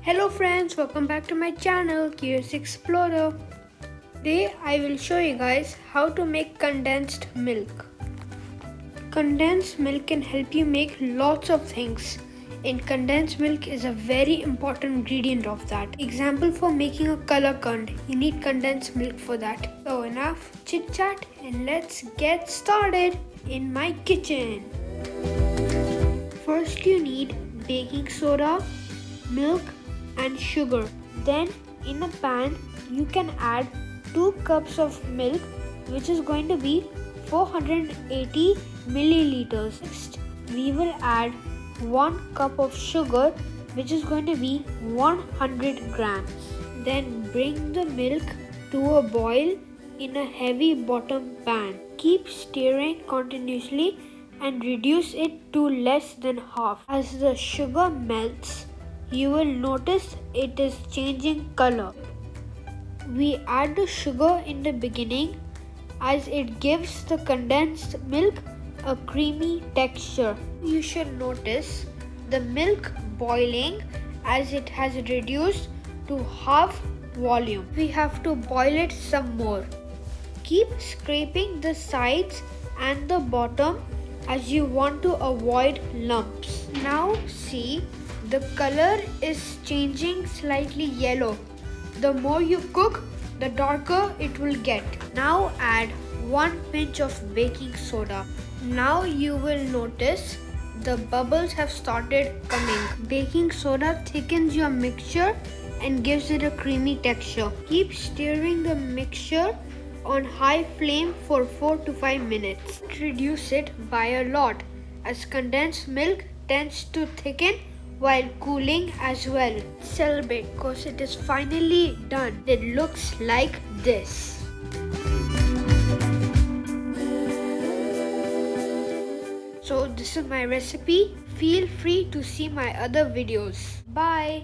Hello friends, welcome back to my channel Curious Explorer. Today I will show you guys how to make condensed milk. Condensed milk can help you make lots of things. And condensed milk is a very important ingredient of that. Example, for making a color curd, you need condensed milk for that. So enough chit chat and let's get started in my kitchen. First you need baking soda, milk and sugar. Then in a pan you can add 2 cups of milk, which is going to be 480 milliliters. Next we will add 1 cup of sugar, which is going to be 100 grams. Then bring the milk to a boil in a heavy bottom pan. Keep stirring continuously and reduce it to less than half. As the sugar melts, you will notice it is changing color. We add the sugar in the beginning as it gives the condensed milk a creamy texture. You should notice the milk boiling as it has reduced to half volume. We have to boil it some more. Keep scraping the sides and the bottom as you want to avoid lumps. Now see, the color is changing slightly yellow. The more you cook, the darker it will get. Now add 1 pinch of baking soda. Now you will notice the bubbles have started coming. Baking soda thickens your mixture and gives it a creamy texture. Keep stirring the mixture on high flame for 4 to 5 minutes. Reduce it by a lot as condensed milk tends to thicken while cooling as well. Celebrate because it is finally done. It looks like this. So this is my recipe. Feel free to see my other videos. Bye.